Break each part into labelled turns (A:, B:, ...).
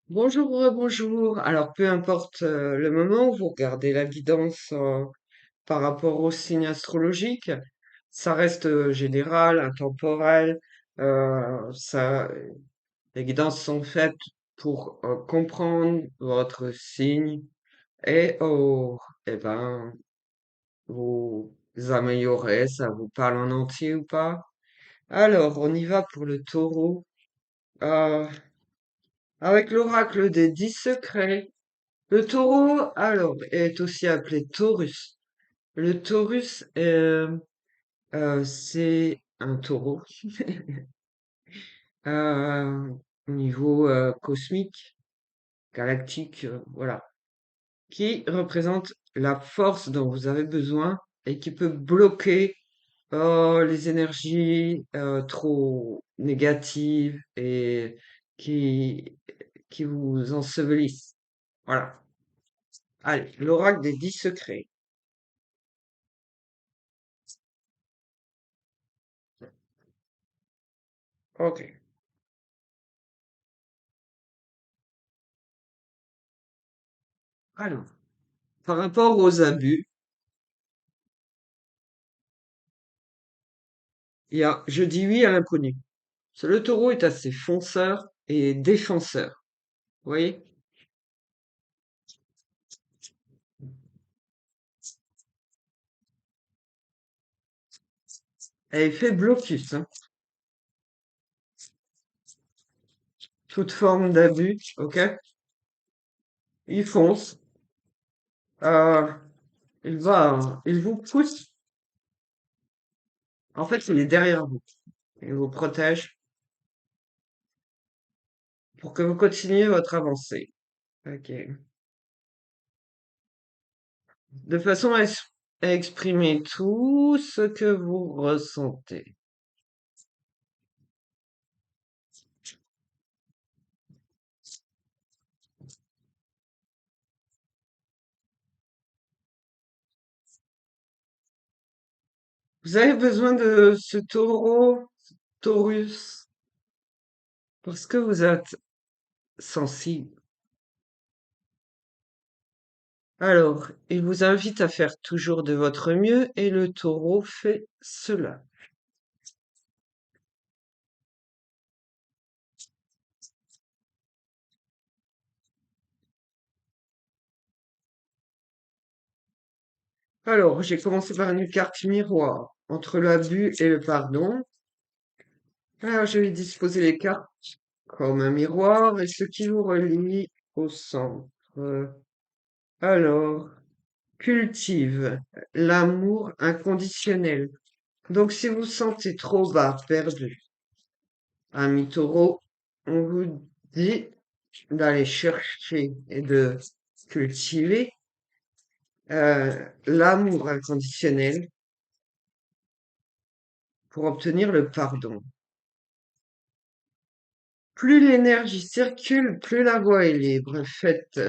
A: Bonjour, bonjour. Alors, peu importe le moment où vous regardez la guidance par rapport au signe astrologique, ça reste général, intemporel. Ça, les guidances sont faites pour comprendre votre signe et eh ben, vous améliorer. Ça vous parle en entier ou pas? Alors, on y va pour le taureau. Euh, avec l'oracle des 10 secrets. Le taureau, alors, est aussi appelé Taurus. Le Taurus, c'est un taureau euh, au niveau cosmique, galactique, voilà, qui représente la force dont vous avez besoin et qui peut bloquer les énergies trop négatives et qui, qui vous ensevelissent. Voilà. Allez, l'oracle des 10 secrets. Ok. Alors. Par rapport aux abus, je dis oui à l'inconnu. Le taureau est assez fonceur et défenseur. Vous voyez? Elle fait blocus, hein. Toute forme d'abus, ok? Il fonce, euh, il vous pousse. En fait, il est derrière vous. Il vous protège pour que vous continuiez votre avancée. Ok. De façon à exprimer tout ce que vous ressentez. Vous avez besoin de ce taureau, Taurus, parce que vous êtes sensible. Alors, il vous invite à faire toujours de votre mieux et le taureau fait cela. Alors, j'ai commencé par une carte miroir entre l'abus et le pardon. Alors, je vais disposer les cartes comme un miroir et ce qui vous relie au centre. Alors, cultive l'amour inconditionnel. Donc, si vous vous sentez trop bas, perdu, ami taureau, on vous dit d'aller chercher et de cultiver l'amour inconditionnel pour obtenir le pardon. Plus l'énergie circule, plus la voie est libre. Faites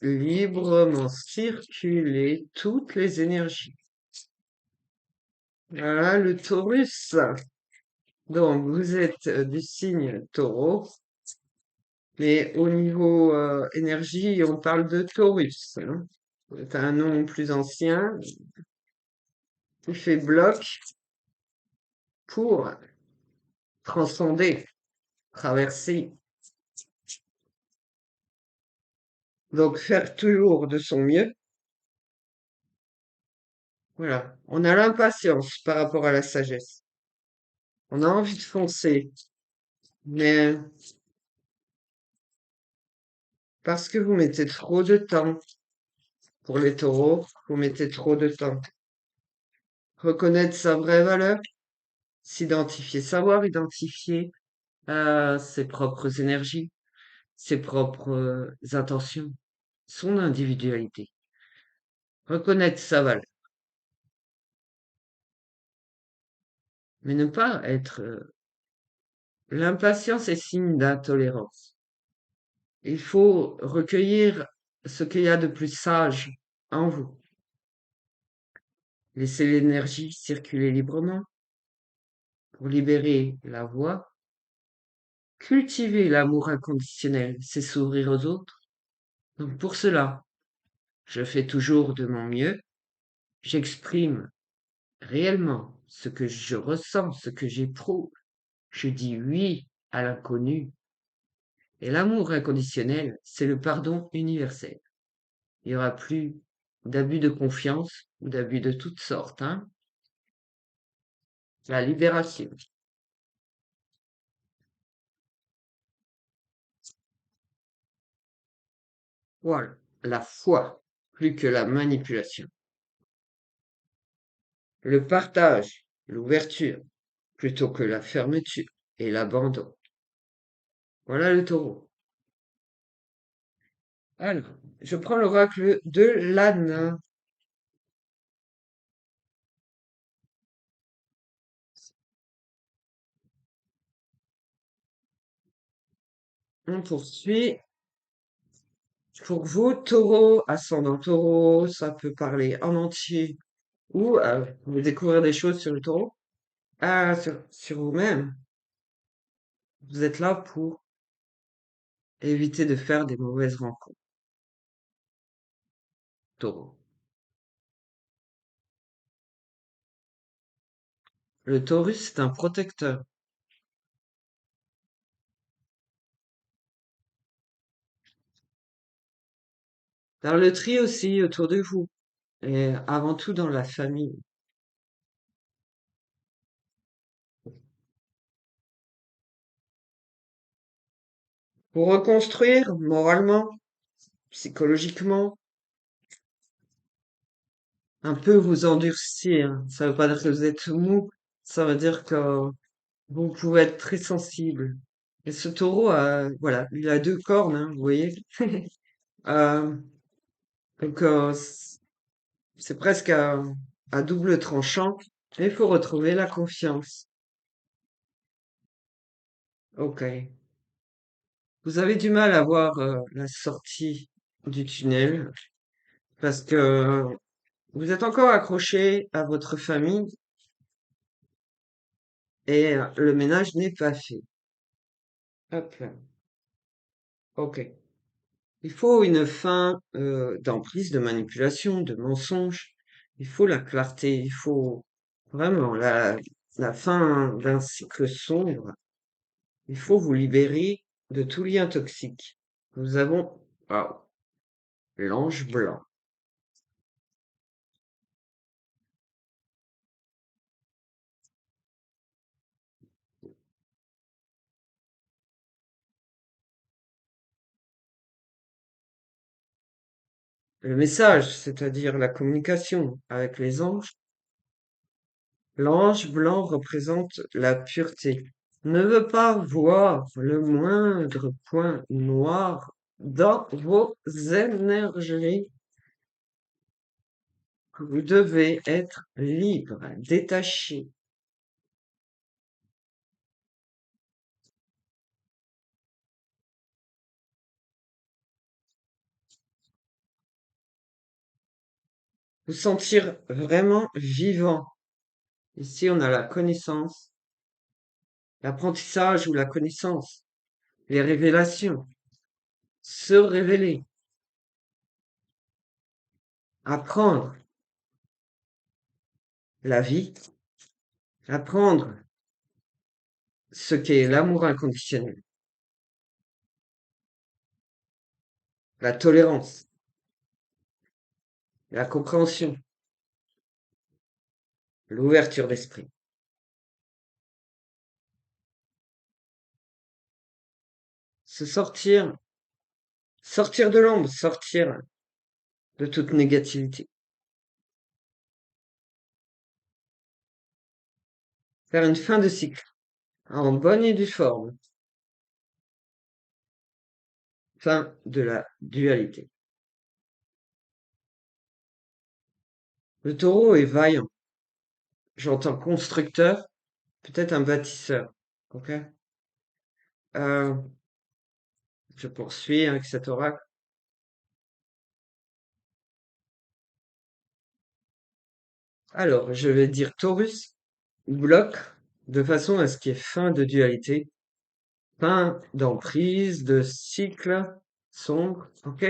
A: librement circuler toutes les énergies. Voilà le Taurus. Donc, vous êtes du signe Taureau, mais au niveau énergie, on parle de Taurus, hein. C'est un nom plus ancien qui fait bloc pour transcender, traverser. Donc, faire toujours de son mieux. Voilà. On a l'impatience par rapport à la sagesse. On a envie de foncer, mais parce que vous mettez trop de temps pour les taureaux, vous mettez trop de temps. Reconnaître sa vraie valeur, s'identifier, savoir identifier ses propres énergies, ses propres intentions, son individualité. Reconnaître sa valeur, mais ne pas être... l'impatience est signe d'intolérance. Il faut recueillir ce qu'il y a de plus sage en vous. Laissez l'énergie circuler librement pour libérer la voie Cultiver l'amour inconditionnel, c'est s'ouvrir aux autres. Donc pour cela, je fais toujours de mon mieux, j'exprime réellement ce que je ressens, ce que j'éprouve. Je dis oui à l'inconnu. Et l'amour inconditionnel, c'est le pardon universel. Il n'y aura plus d'abus de confiance ou d'abus de toutes sortes, hein. La libération. Voilà. La foi, plus que la manipulation. Le partage, l'ouverture, plutôt que la fermeture et l'abandon. Voilà le taureau. Alors, je prends l'oracle de l'âne. On poursuit. Pour vous, taureau, ascendant taureau, ça peut parler en entier ou vous découvrir des choses sur le taureau. Ah, sur vous-même. Vous êtes là pour éviter de faire des mauvaises rencontres, taureau. Le taurus, c'est un protecteur. Dans le tri aussi autour de vous. Et avant tout dans la famille. Pour reconstruire moralement, psychologiquement, un peu vous endurcir. Ça veut pas dire que vous êtes mou, ça veut dire que vous pouvez être très sensible. Et ce taureau a, voilà, il a deux cornes, hein, vous voyez. Euh, donc c'est presque à double tranchant. Mais il faut retrouver la confiance. Ok. Vous avez du mal à voir la sortie du tunnel parce que vous êtes encore accroché à votre famille et le ménage n'est pas fait. Hop là. Ok. Il faut une fin d'emprise, de manipulation, de mensonge. Il faut la clarté. Il faut vraiment la fin d'un cycle sombre. Il faut vous libérer de tout lien toxique. Nous avons waouh, l'ange blanc. Le message, c'est-à-dire la communication avec les anges. L'ange blanc représente la pureté. Ne veut pas voir le moindre point noir dans vos énergies. Vous devez être libre, détaché. Vous sentir vraiment vivant. Ici, on a la connaissance, l'apprentissage ou la connaissance, les révélations, se révéler, apprendre la vie, apprendre ce qu'est l'amour inconditionnel, la tolérance, la compréhension, l'ouverture d'esprit. Se sortir, sortir de l'ombre, sortir de toute négativité. Faire une fin de cycle, en bonne et due forme. Fin de la dualité. Le taureau est vaillant. J'entends constructeur, peut-être un bâtisseur. Ok? Euh, je poursuis avec cet oracle. Alors, je vais dire Taurus bloque de façon à ce qu'il y ait fin de dualité. fin d'emprise, de cycle sombre, ok?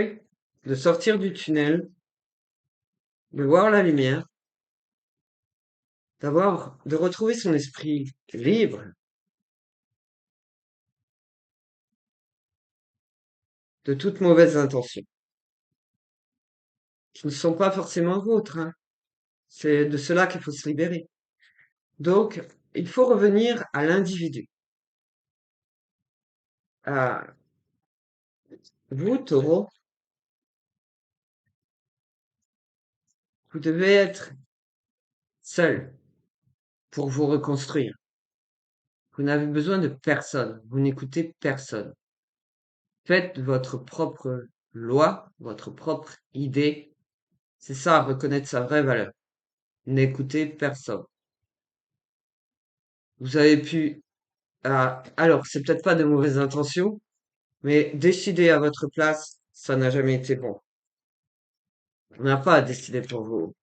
A: De sortir du tunnel, de voir la lumière, de retrouver son esprit libre de toute mauvaise intention, qui ne sont pas forcément vôtres, hein. C'est de cela qu'il faut se libérer. Donc, il faut revenir à l'individu. À vous, taureau, vous devez être seul pour vous reconstruire. Vous n'avez besoin de personne. Vous n'écoutez personne. Faites votre propre loi, votre propre idée. C'est ça, reconnaître sa vraie valeur. N'écoutez personne. Vous avez pu, alors, c'est peut-être pas de mauvaises intentions, mais décider à votre place, ça n'a jamais été bon. On n'a pas à décider pour vous.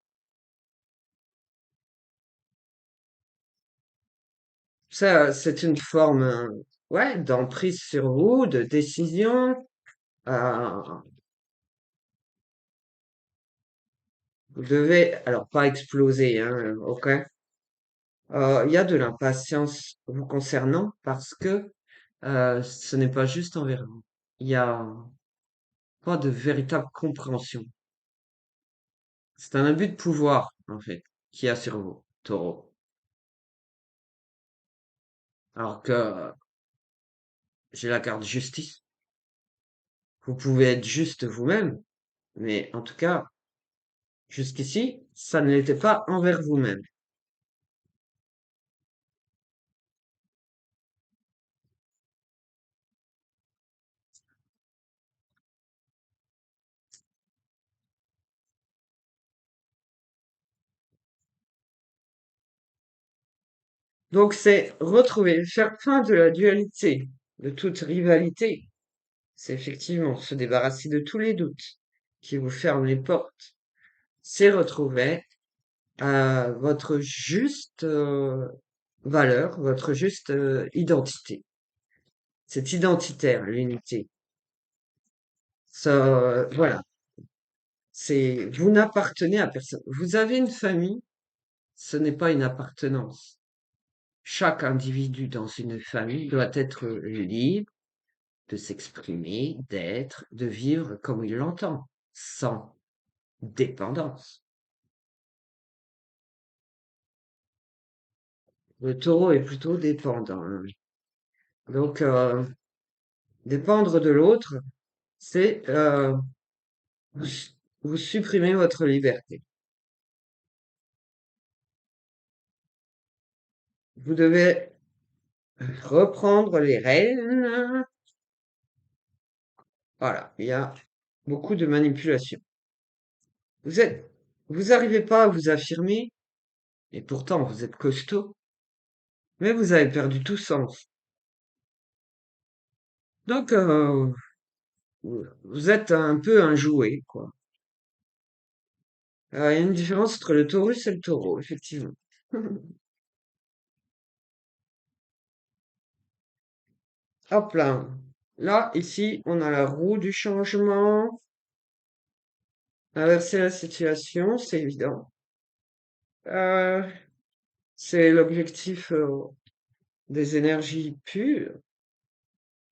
A: Ça, c'est une forme, ouais, d'emprise sur vous, de décision. Euh, vous devez, alors pas exploser, hein, ok. Il y a de l'impatience vous concernant parce que ce n'est pas juste envers vous. Il y a pas de véritable compréhension. C'est un abus de pouvoir, en fait, qu'il y a sur vous, taureau. Alors que j'ai la carte justice. Vous pouvez être juste vous-même, mais en tout cas, jusqu'ici, ça ne l'était pas envers vous-même. Donc c'est retrouver, faire fin de la dualité, de toute rivalité. C'est effectivement se débarrasser de tous les doutes qui vous ferment les portes. C'est retrouver votre juste valeur, votre juste identité. C'est identitaire, l'unité. Ça, voilà. C'est, vous n'appartenez à personne. Vous avez une famille, ce n'est pas une appartenance. Chaque individu dans une famille doit être libre de s'exprimer, d'être, de vivre comme il l'entend, sans dépendance. Le taureau est plutôt dépendant, hein. Donc, dépendre de l'autre, c'est vous, vous supprimez votre liberté. Vous devez reprendre les rênes. Voilà, il y a beaucoup de manipulation. Vous êtes, vous n'arrivez pas à vous affirmer, et pourtant vous êtes costaud, mais vous avez perdu tout sens. Donc, vous êtes un peu un jouet, quoi. Il y a une différence entre le taurus et le taureau, effectivement. Hop là. Là, ici, on a la roue du changement. Inverser la situation, c'est évident. Euh, c'est l'objectif des énergies pures.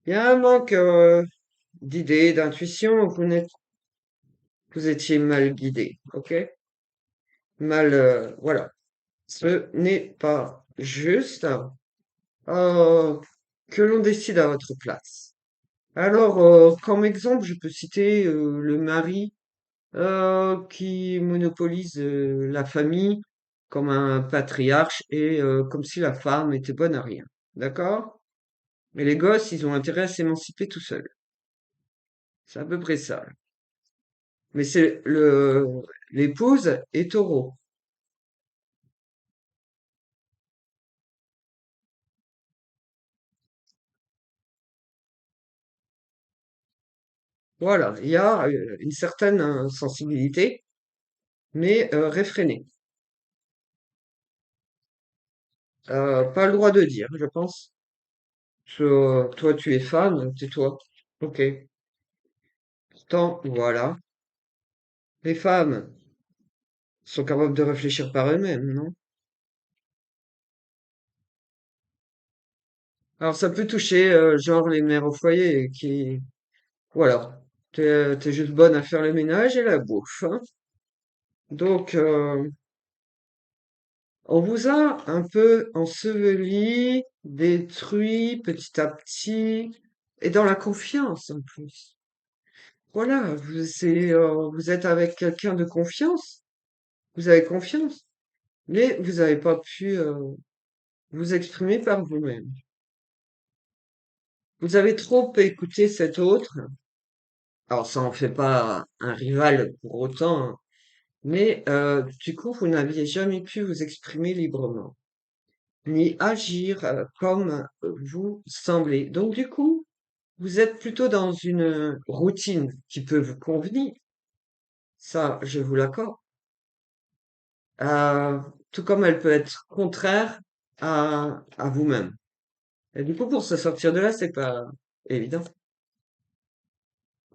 A: Il y a un manque d'idées, d'intuition. Vous étiez mal guidé, ok? Mal, voilà. Ce n'est pas juste euh, que l'on décide à votre place. Alors, comme exemple, je peux citer le mari qui monopolise la famille comme un patriarche et comme si la femme était bonne à rien. D'accord? Mais les gosses, ils ont intérêt à s'émanciper tout seuls. C'est à peu près ça. Mais c'est l'épouse est taureau. Voilà, il y a une certaine sensibilité, mais réfrénée. Pas le droit de dire, je pense. Toi, tu es femme, tais-toi. Ok. Pourtant, voilà. Les femmes sont capables de réfléchir par elles-mêmes, non? Alors, ça peut toucher, genre, les mères au foyer qui, voilà. T'es juste bonne à faire le ménage et la bouffe, hein. Donc, on vous a un peu enseveli, détruit petit à petit, et dans la confiance en plus. Voilà, vous êtes avec quelqu'un de confiance, vous avez confiance, mais vous n'avez pas pu vous exprimer par vous-même. Vous avez trop écouté cet autre, alors ça en fait pas un rival pour autant, hein, mais du coup, vous n'aviez jamais pu vous exprimer librement, ni agir comme vous semblez. Donc du coup, vous êtes plutôt dans une routine qui peut vous convenir, ça, je vous l'accorde. Euh, Tout comme elle peut être contraire à vous-même. Et du coup, pour se sortir de là, c'est pas évident.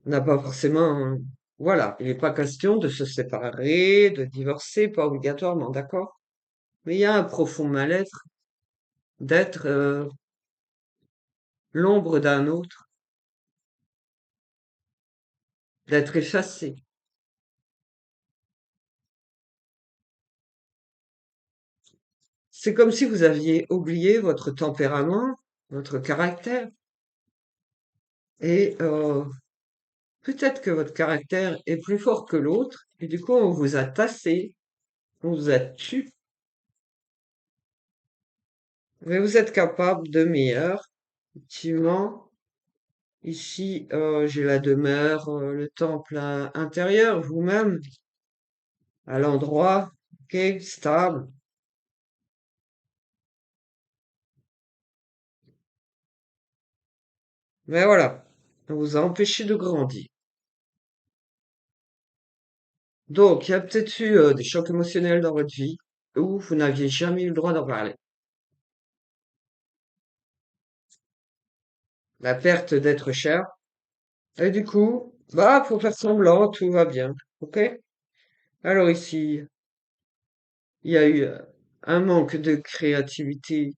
A: On n'a pas forcément, voilà, il n'est pas question de se séparer, de divorcer, pas obligatoirement, d'accord? Mais il y a un profond mal-être d'être l'ombre d'un autre, d'être effacé. C'est comme si vous aviez oublié votre tempérament, votre caractère, et peut-être que votre caractère est plus fort que l'autre, et du coup, on vous a tassé, on vous a tu, mais vous êtes capable de meilleur. Effectivement, ici, j'ai la demeure, le temple intérieur, vous-même, à l'endroit, ok, stable. Mais voilà, on vous a empêché de grandir. Donc, il y a peut-être eu des chocs émotionnels dans votre vie où vous n'aviez jamais eu le droit d'en parler. La perte d'être cher. Et du coup, bah, faut faire semblant, tout va bien. Ok? Alors ici, il y a eu un manque de créativité.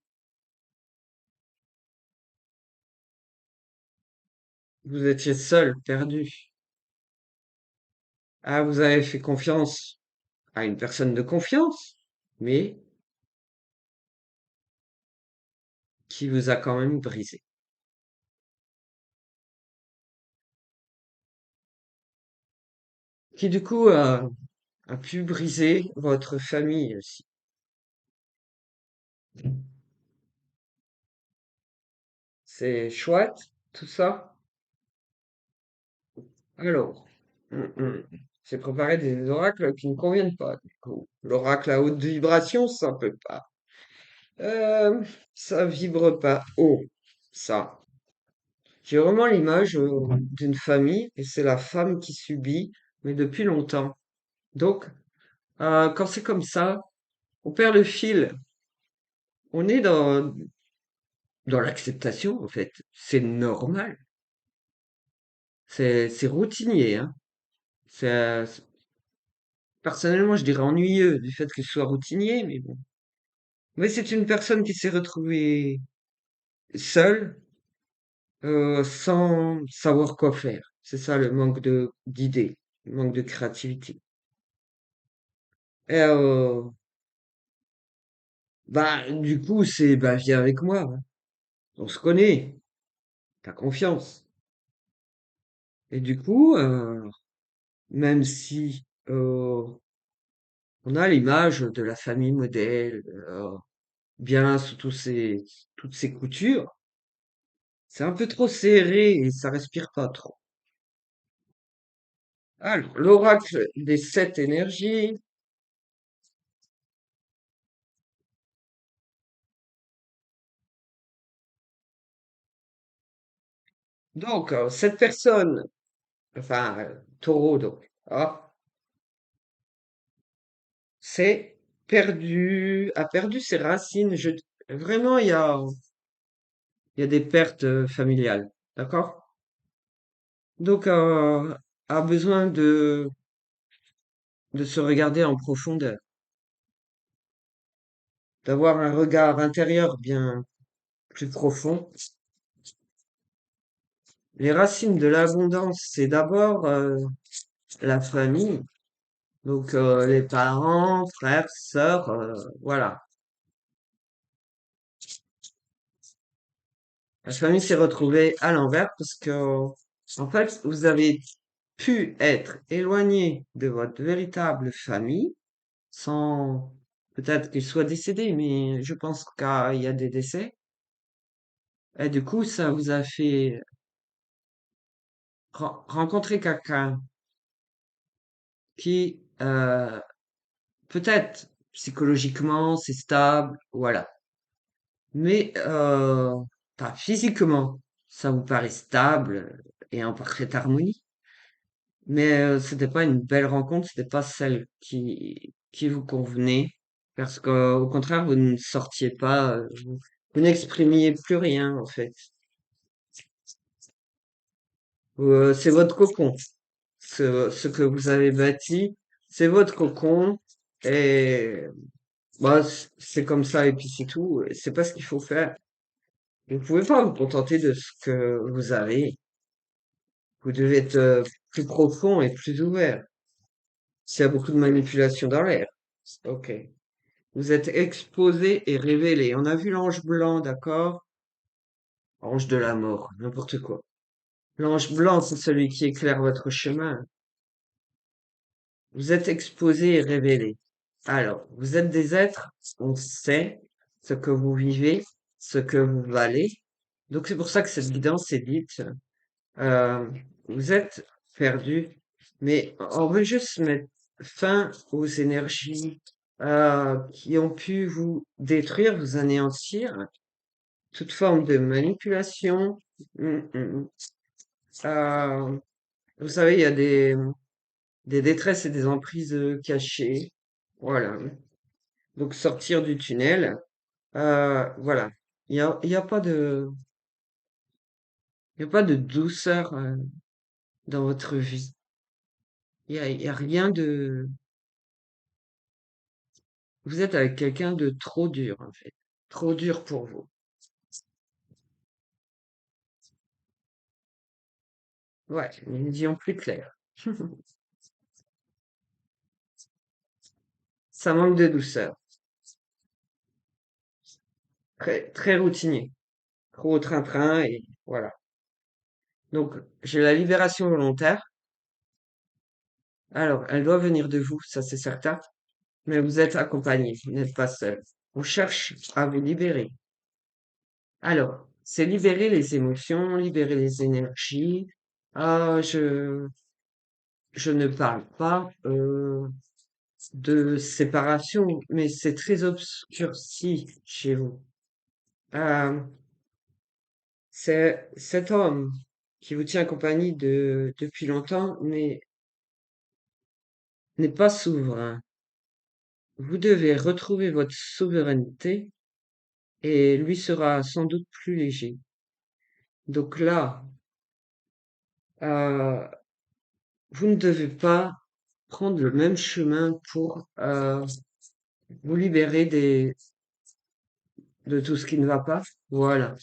A: Vous étiez seul, perdu. Ah, vous avez fait confiance à une personne de confiance, mais qui vous a quand même brisé. Qui du coup a pu briser votre famille aussi. C'est chouette, tout ça. Alors, j'ai préparé des oracles qui ne conviennent pas, du coup. L'oracle à haute vibration, ça peut pas. Euh, Ça vibre pas haut, ça. J'ai vraiment l'image d'une famille, et c'est la femme qui subit, mais depuis longtemps. Donc, quand c'est comme ça, on perd le fil. On est dans l'acceptation, en fait. C'est normal. C'est routinier, hein. Personnellement, je dirais ennuyeux du fait que ce soit routinier, mais bon. Mais c'est une personne qui s'est retrouvée seule, sans savoir quoi faire. C'est ça le manque de d'idées, le manque de créativité. Et bah, du coup, c'est bah, viens avec moi, hein. On se connaît, t'as confiance. Et du coup, même si on a l'image de la famille modèle, bien sous toutes ses coutures, c'est un peu trop serré et ça respire pas trop. Alors, l'oracle des sept énergies. Donc, cette personne, enfin, taureau, donc, ah, a perdu ses racines. Vraiment, il y a, il y a des pertes familiales, d'accord? Donc, a besoin de se regarder en profondeur, d'avoir un regard intérieur bien plus profond. Les racines de l'abondance, c'est d'abord la famille, donc les parents, frères, sœurs, voilà. La famille s'est retrouvée à l'envers parce que, en fait, vous avez pu être éloigné de votre véritable famille sans peut-être qu'il soit décédé, mais je pense qu'il y a des décès. Et du coup, ça vous a fait rencontrer quelqu'un qui, peut-être psychologiquement, c'est stable, voilà. Mais pas physiquement, ça vous paraît stable et en parfaite harmonie. Mais c'était pas une belle rencontre, c'était pas celle qui vous convenait. Parce que, au contraire, vous ne sortiez pas, vous n'exprimiez plus rien, en fait. C'est votre cocon. Ce que vous avez bâti, c'est votre cocon. Et bah, c'est comme ça, et puis c'est tout. C'est pas ce qu'il faut faire. Vous pouvez pas vous contenter de ce que vous avez. Vous devez être plus profond et plus ouvert. S'il y a beaucoup de manipulation dans l'air. Ok. Vous êtes exposé et révélé. On a vu l'ange blanc, d'accord? Ange de la mort, n'importe quoi. L'ange blanc, c'est celui qui éclaire votre chemin. Vous êtes exposé et révélé. Alors, vous êtes des êtres, on sait ce que vous vivez, ce que vous valez. Donc c'est pour ça que cette guidance est dite. euh, Vous êtes perdu, mais on veut juste mettre fin aux énergies qui ont pu vous détruire, vous anéantir, toute forme de manipulation. Mm. Euh, Vous savez, il y a des détresses et des emprises cachées. Voilà. Donc sortir du tunnel. Voilà. Il y a pas de, il y a pas de douceur dans votre vie. Il y a rien de. Vous êtes avec quelqu'un de trop dur en fait. Trop dur pour vous. Ouais, une vision plus claire. Ça manque de douceur. Très routinier. Trop au train-train et voilà. Donc j'ai la libération volontaire. Alors, elle doit venir de vous, ça c'est certain. Mais vous êtes accompagné, vous n'êtes pas seul. On cherche à vous libérer. Alors, c'est libérer les émotions, libérer les énergies. Ah, je ne parle pas de séparation, mais c'est très obscurci chez vous. Euh, c'est cet homme qui vous tient compagnie depuis longtemps n'est pas souverain. Vous devez retrouver votre souveraineté et lui sera sans doute plus léger. Donc là, euh, vous ne devez pas prendre le même chemin pour vous libérer de tout ce qui ne va pas. Voilà.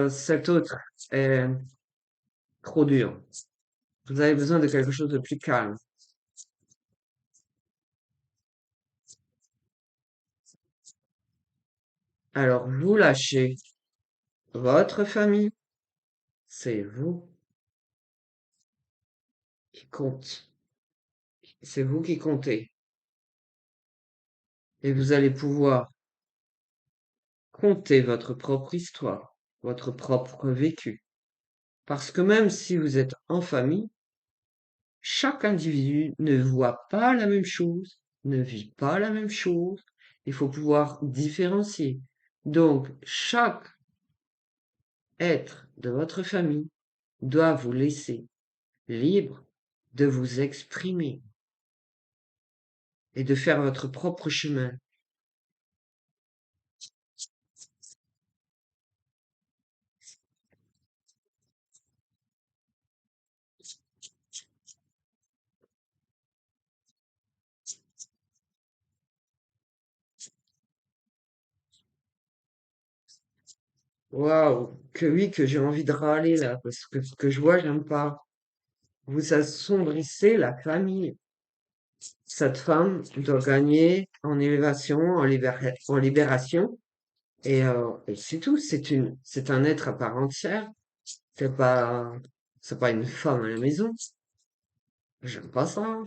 A: Cet autre est trop dur. Vous avez besoin de quelque chose de plus calme. Alors, vous lâchez votre famille, c'est vous qui compte. C'est vous qui comptez. Et vous allez pouvoir compter votre propre histoire, votre propre vécu. Parce que même si vous êtes en famille, chaque individu ne voit pas la même chose, ne vit pas la même chose. Il faut pouvoir différencier. Donc, chaque être de votre famille doit vous laisser libre de vous exprimer et de faire votre propre chemin. Waouh, que oui, que j'ai envie de râler là, parce que ce que je vois, j'aime pas. Vous assombrissez la famille. Cette femme doit gagner en élévation, en libération, et c'est tout. C'est un être à part entière. C'est pas, c'est pas une femme à la maison. J'aime pas ça.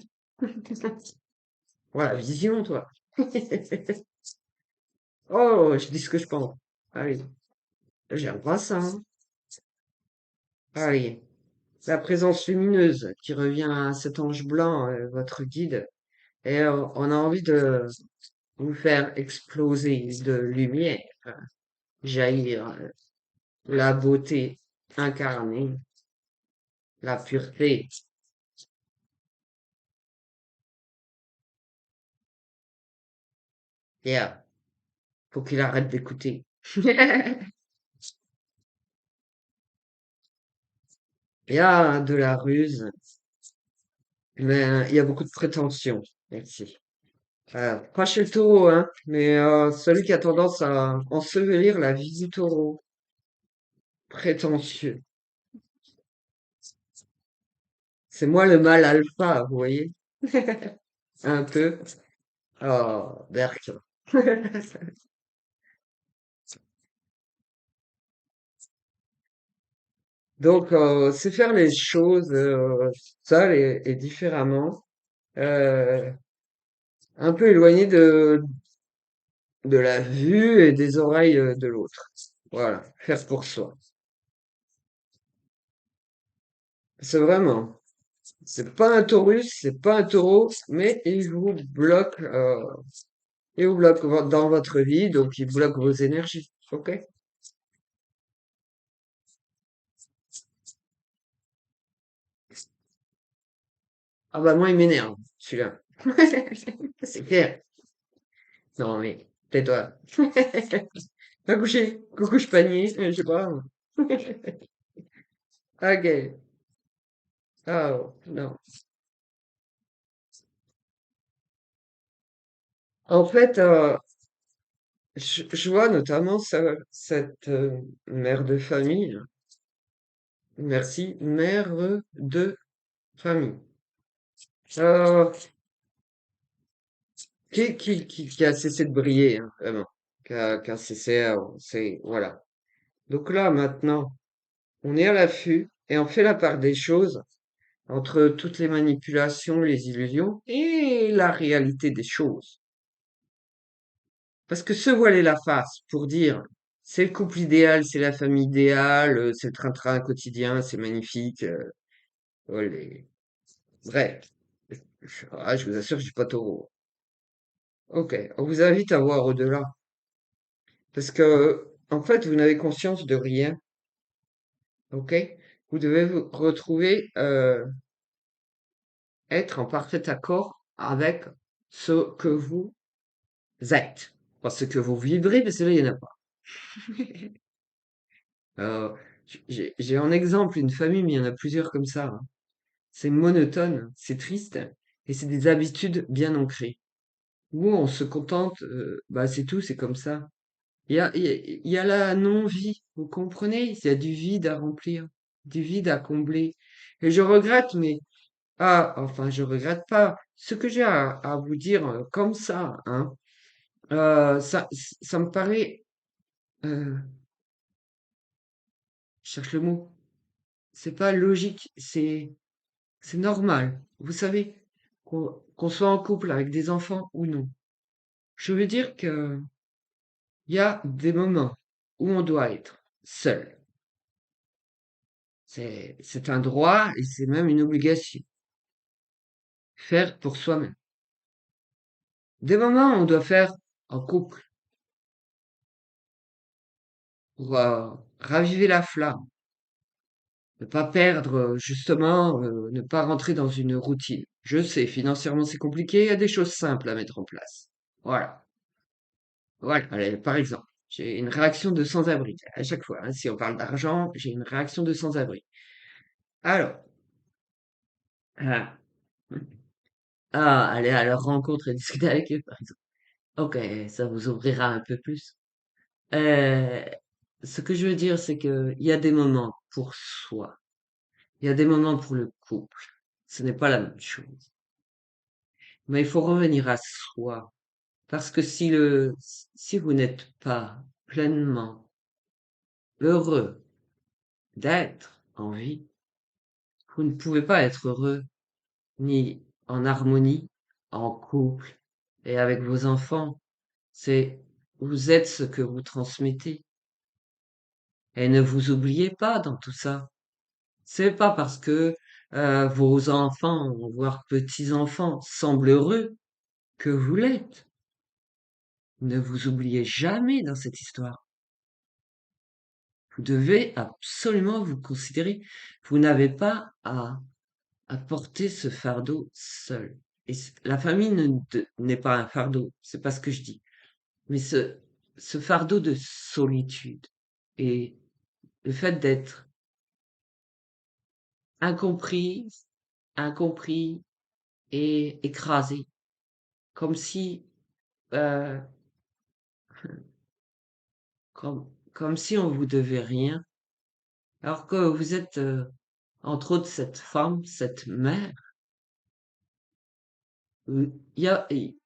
A: Voilà, vision, toi. Oh, je dis ce que je pense. Allez, j'aime pas ça. Allez, la présence lumineuse qui revient à cet ange blanc, votre guide, et on a envie de vous faire exploser de lumière, jaillir la beauté incarnée, la pureté. Yeah, faut qu'il arrête d'écouter. Il y a de la ruse, mais il y a beaucoup de prétention. Merci. Pas chez le taureau, hein, mais celui qui a tendance à ensevelir la vie du taureau. Prétentieux. C'est moi le mâle alpha, vous voyez? Un peu. Oh, Berk. Donc, c'est faire les choses seul et différemment, euh, un peu éloigné de la vue et des oreilles de l'autre. Voilà, faire pour soi. C'est vraiment. C'est pas un taurus, c'est pas un taureau, mais il vous bloque dans votre vie, donc il bloque vos énergies. Ok? Ah bah moi il m'énerve, celui-là. C'est clair. Non mais tais-toi. Va coucher, coucou panier, je sais pas. Ok. Oh non. En fait, je vois notamment cette mère de famille. Merci, mère de famille. Euh, qui a cessé de briller, hein, vraiment. Qui a cessé, voilà. Donc là, maintenant, on est à l'affût et on fait la part des choses entre toutes les manipulations, les illusions et la réalité des choses. Parce que se voiler la face pour dire c'est le couple idéal, c'est la famille idéale, c'est le train-train quotidien, c'est magnifique. Oh, bref, je vous assure, je suis pas taureau. Ok, on vous invite à voir au-delà. Parce que, en fait, vous n'avez conscience de rien. Ok? Vous devez vous retrouver, être en parfait accord avec ce que vous êtes. Pas ce que vous vibrez, parce que là, il n'y en a pas. Euh, j'ai en exemple une famille, mais il y en a plusieurs comme ça, hein. C'est monotone, c'est triste, et c'est des habitudes bien ancrées. Où on se contente, bah c'est tout, c'est comme ça. Il y a la non-vie, vous comprenez? Il y a du vide à remplir, du vide à combler. Et je regrette, mais enfin, je regrette pas. Ce que j'ai à vous dire comme ça, hein, ça me paraît, euh, je cherche le mot, c'est pas logique, c'est normal. Vous savez, qu'on soit en couple avec des enfants ou non. Je veux dire que il y a des moments où on doit être seul. C'est un droit et c'est même une obligation. Faire pour soi-même. Des moments où on doit faire en couple pour raviver la flamme, ne pas perdre, justement, ne pas rentrer dans une routine. Je sais, financièrement c'est compliqué, il y a des choses simples à mettre en place. Voilà. Voilà. Allez, par exemple, j'ai une réaction de sans-abri. À chaque fois, hein, si on parle d'argent, j'ai une réaction de sans-abri. Alors, ah, aller à leur rencontre et discuter avec eux, par exemple. Ok, ça vous ouvrira un peu plus. Euh, Ce que je veux dire, c'est que il y a des moments pour soi. Il y a des moments pour le couple. Ce n'est pas la même chose. Mais il faut revenir à soi. Parce que si vous n'êtes pas pleinement heureux d'être en vie, vous ne pouvez pas être heureux ni en harmonie, en couple et avec vos enfants. Vous êtes ce que vous transmettez. Et ne vous oubliez pas dans tout ça. C'est pas parce que vos enfants, voire petits-enfants, semblent heureux que vous l'êtes. Ne vous oubliez jamais dans cette histoire. Vous devez absolument vous considérer. Vous n'avez pas à porter ce fardeau seul. Et la famille n'est pas un fardeau, c'est pas ce que je dis. Mais ce fardeau de solitude et le fait d'être incompris, incompris et écrasé, comme si, euh, comme si on vous devait rien, alors que vous êtes, entre autres, cette femme, cette mère.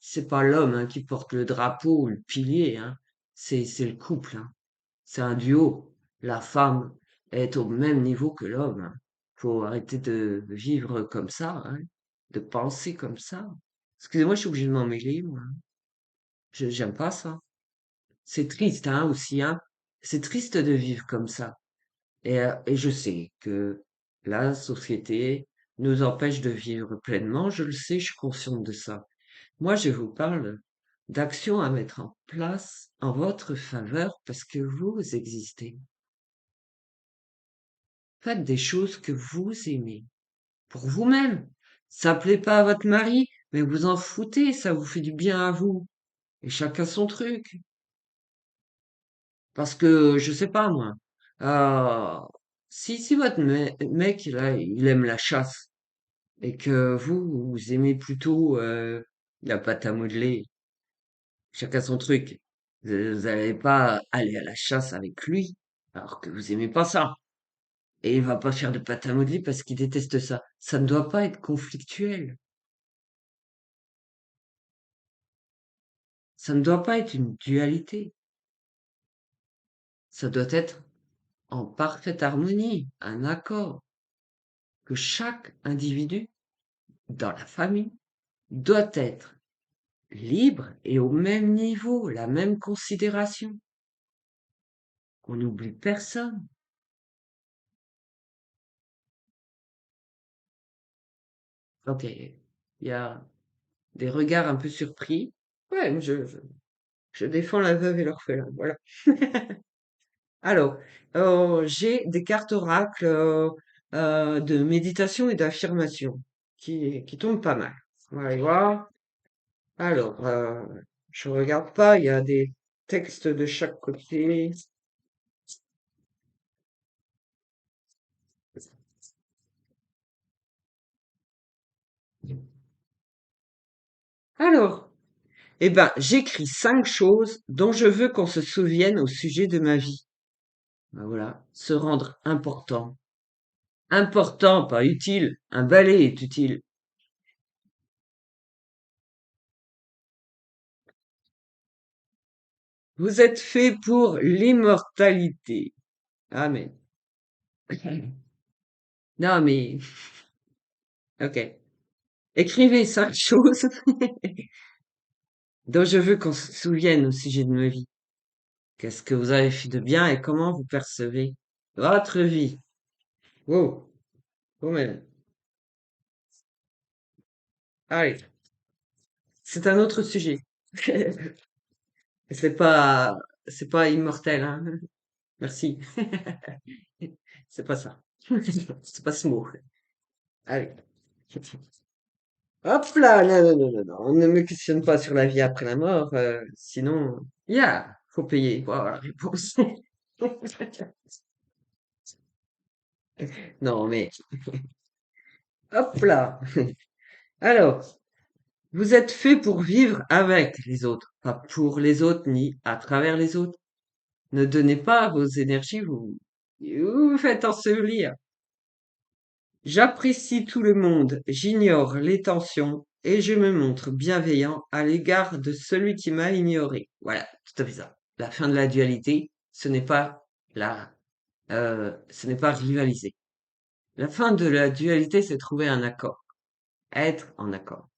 A: C'est pas l'homme hein, qui porte le drapeau ou le pilier, hein. C'est le couple, hein. C'est un duo. La femme est au même niveau que l'homme, hein. Faut arrêter de vivre comme ça, hein, de penser comme ça. Excusez-moi, je suis obligé de m'en mêler, moi. J'aime pas ça. C'est triste, hein, aussi, hein. C'est triste de vivre comme ça. Et je sais que la société nous empêche de vivre pleinement. Je le sais, je suis consciente de ça. Moi, je vous parle d'actions à mettre en place en votre faveur parce que vous existez. Faites des choses que vous aimez pour vous-même. Ça plaît pas à votre mari, mais vous en foutez, ça vous fait du bien à vous. Et chacun son truc. Parce que, je sais pas moi, euh, si votre mec, là, il aime la chasse, et que vous aimez plutôt la pâte à modeler, chacun son truc, vous n'allez pas aller à la chasse avec lui, alors que vous aimez pas ça. Et il va pas faire de pâte à modeler parce qu'il déteste ça. Ça ne doit pas être conflictuel. Ça ne doit pas être une dualité. Ça doit être en parfaite harmonie, un accord, que chaque individu dans la famille doit être libre et au même niveau, la même considération. On n'oublie personne. Ok, il y a des regards un peu surpris. Ouais, je défends la veuve et l'orphelin, voilà. Alors, j'ai des cartes oracles de méditation et d'affirmation qui tombent pas mal. On va aller voir. Alors, je regarde pas, il y a des textes de chaque côté. Alors, eh ben, j'écris 5 choses dont je veux qu'on se souvienne au sujet de ma vie. Ben voilà, se rendre important. Important, pas utile. Un balai est utile. Vous êtes fait pour l'immortalité. Amen. Non, mais, ok. Écrivez 5 choses dont je veux qu'on se souvienne au sujet de ma vie. Qu'est-ce que vous avez fait de bien et comment vous percevez votre vie? Wow, vous-même. Allez, c'est un autre sujet. C'est pas, c'est pas immortel, hein. Merci. C'est pas ça. C'est pas ce mot. Allez. Hop là, non, non, non, non, non. On ne me questionne pas sur la vie après la mort, sinon, faut payer. Voilà la réponse. Non, mais, hop là. Alors, vous êtes fait pour vivre avec les autres, pas pour les autres ni à travers les autres. Ne donnez pas vos énergies, vous vous faites ensevelir. J'apprécie tout le monde, j'ignore les tensions et je me montre bienveillant à l'égard de celui qui m'a ignoré. Voilà, tout à fait ça. La fin de la dualité, la, ce n'est pas rivaliser. La fin de la dualité, c'est trouver un accord, être en accord.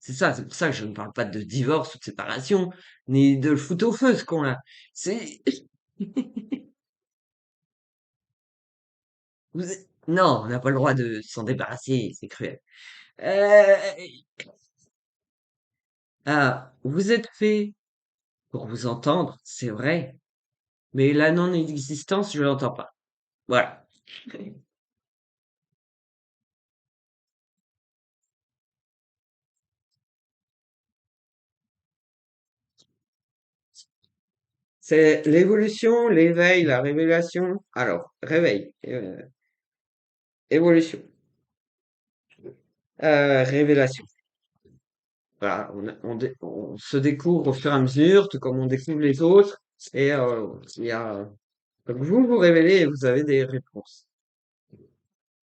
A: C'est ça, c'est pour ça que je ne parle pas de divorce ou de séparation, ni de le foutre au feu, ce qu'on a. C'est, non, on n'a pas le droit de s'en débarrasser, c'est cruel. Euh, vous êtes fait pour vous entendre, c'est vrai, mais la non-existence, je l'entends pas. Voilà. C'est l'évolution, l'éveil, la révélation. Alors, réveil, évolution, révélation. Voilà, on se découvre au fur et à mesure, tout comme on découvre les autres. Et il y a, comme vous vous révélez et vous avez des réponses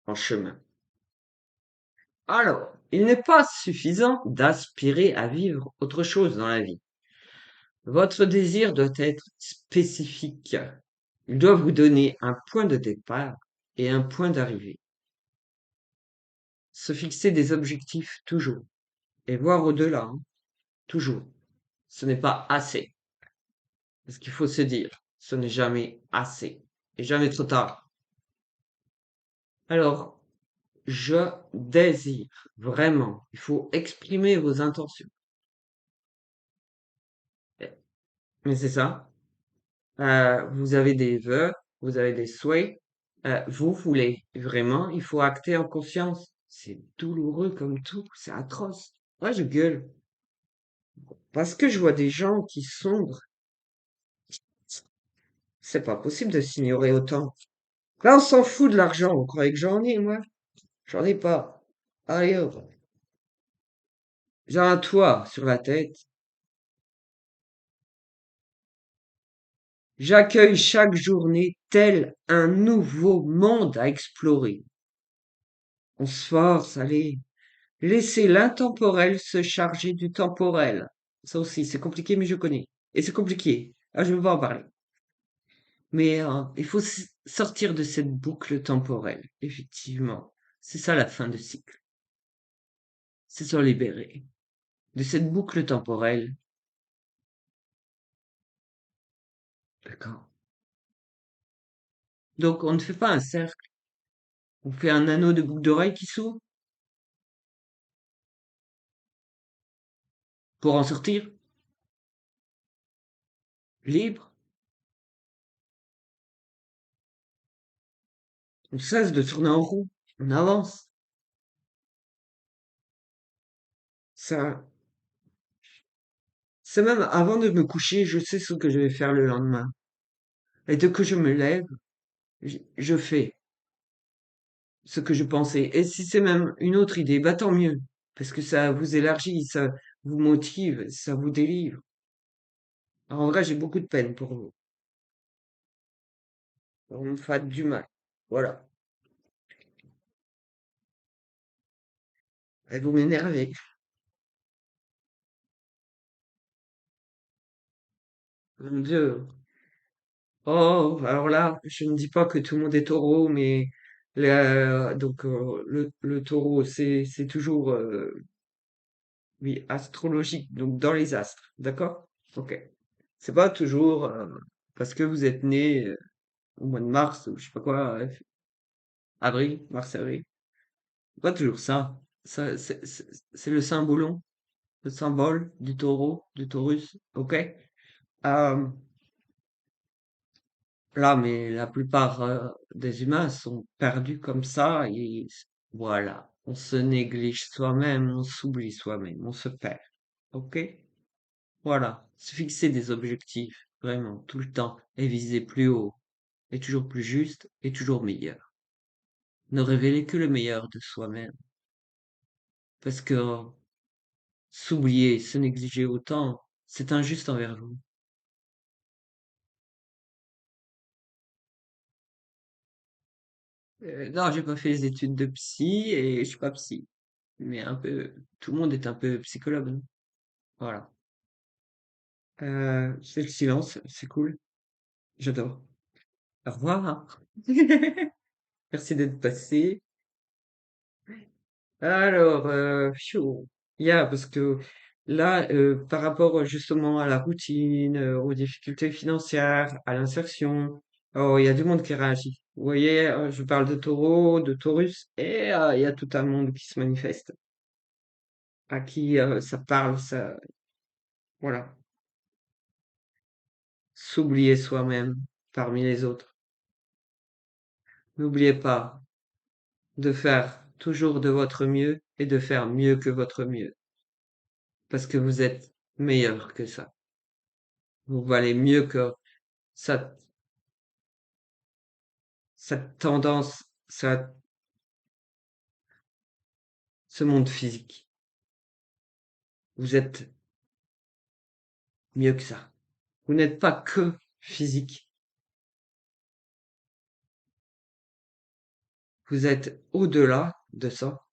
A: en chemin. Alors, il n'est pas suffisant d'aspirer à vivre autre chose dans la vie. Votre désir doit être spécifique. Il doit vous donner un point de départ et un point d'arrivée. Se fixer des objectifs toujours et voir au-delà, hein, toujours. Ce n'est pas assez. Parce qu'il faut se dire, ce n'est jamais assez et jamais trop tard. Alors, je désire vraiment. Il faut exprimer vos intentions. Mais c'est ça. Vous avez des vœux, vous avez des souhaits. Vous voulez vraiment, il faut acter en conscience. C'est douloureux comme tout, c'est atroce. Moi, je gueule parce que je vois des gens qui sombrent. C'est pas possible de s'ignorer autant. Là, on s'en fout de l'argent. Vous croyez que j'en ai, moi? J'en ai pas. Allez, hop. J'ai un toit sur la tête. J'accueille chaque journée tel un nouveau monde à explorer. On se force, allez. Laissez l'intemporel se charger du temporel. Ça aussi, c'est compliqué, mais je connais. Et c'est compliqué. Ah, je ne veux pas en parler. Mais il faut sortir de cette boucle temporelle. Effectivement. C'est ça la fin de cycle. C'est se libérer de cette boucle temporelle. D'accord. Donc, on ne fait pas un cercle. On fait un anneau de boucle d'oreille qui s'ouvre pour en sortir libre. On cesse de tourner en rond. On avance. Ça, c'est même avant de me coucher, je sais ce que je vais faire le lendemain. Et dès que je me lève, je fais ce que je pensais. Et si c'est même une autre idée, bah tant mieux. Parce que ça vous élargit, ça vous motive, ça vous délivre. Alors, en vrai, j'ai beaucoup de peine pour vous. Vous me faites du mal. Voilà. Et vous m'énervez. Mon Dieu. Oh, alors là, je ne dis pas que tout le monde est taureau, mais le taureau, c'est toujours oui, astrologique, donc dans les astres, d'accord? Ok. C'est pas toujours parce que vous êtes né au mois de mars ou je sais pas quoi, avril, mars, avril. C'est pas toujours ça. Ça, c'est le symbolon, le symbole du taureau, du taurus, ok? Euh, là, mais la plupart des humains sont perdus comme ça et voilà. On se néglige soi-même, on s'oublie soi-même, on se perd, ok? Voilà, se fixer des objectifs, vraiment, tout le temps, et viser plus haut, et toujours plus juste, et toujours meilleur. Ne révéler que le meilleur de soi-même. Parce que s'oublier, se négliger autant, c'est injuste envers vous. Non, j'ai pas fait les études de psy et je suis pas psy. Mais un peu, tout le monde est un peu psychologue, non? Voilà. C'est le silence, c'est cool. J'adore. Au revoir. Merci d'être passé. Alors, parce que là, par rapport justement à la routine, aux difficultés financières, à l'insertion, oh, il y a du monde qui réagit. Vous voyez, je parle de taureau, de taurus, et il y a tout un monde qui se manifeste, à qui ça parle, ça, voilà. S'oublier soi-même parmi les autres. N'oubliez pas de faire toujours de votre mieux et de faire mieux que votre mieux, parce que vous êtes meilleur que ça. Vous valez mieux que ça, cette tendance, ce monde physique. Vous êtes mieux que ça. Vous n'êtes pas que physique. Vous êtes au-delà de ça.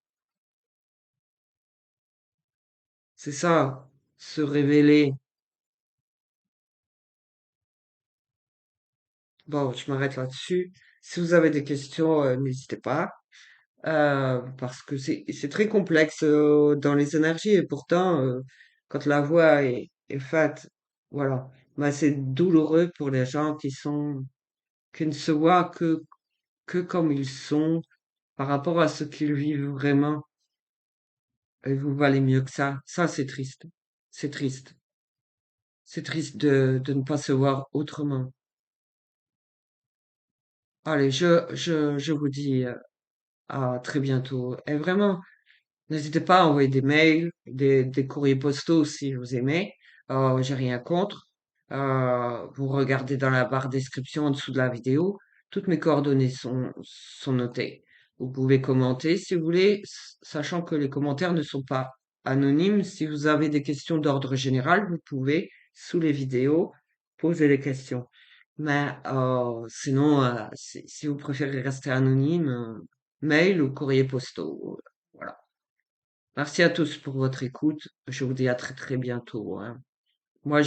A: C'est ça, se révéler. Bon, je m'arrête là-dessus. Si vous avez des questions, n'hésitez pas. Parce que c'est très complexe dans les énergies et pourtant, quand la voix est faite, voilà, bah, c'est douloureux pour les gens qui ne se voient que comme ils sont par rapport à ce qu'ils vivent vraiment. Et vous valez mieux que ça. Ça, c'est triste. C'est triste. C'est triste de ne pas se voir autrement. Allez, je vous dis à très bientôt. Et vraiment, n'hésitez pas à envoyer des mails, des courriers postaux si vous aimez. J'ai rien contre. Vous regardez dans la barre description en dessous de la vidéo. Toutes mes coordonnées sont notées. Vous pouvez commenter si vous voulez, sachant que les commentaires ne sont pas anonymes. Si vous avez des questions d'ordre général, vous pouvez, sous les vidéos, poser les questions. Mais sinon, si vous préférez rester anonyme, mail ou courrier postaux. Voilà. Merci à tous pour votre écoute. Je vous dis à très très bientôt, hein. Moi,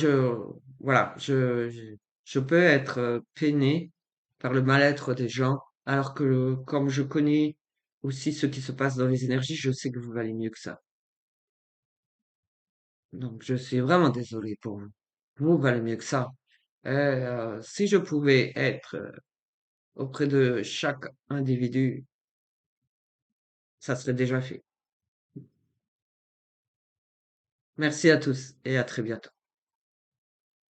A: voilà, je peux être peiné par le mal-être des gens, alors que comme je connais aussi ce qui se passe dans les énergies, je sais que vous valez mieux que ça. Donc, je suis vraiment désolé pour vous. Vous valez mieux que ça. Si je pouvais être auprès de chaque individu, ça serait déjà fait. Merci à tous et à très bientôt.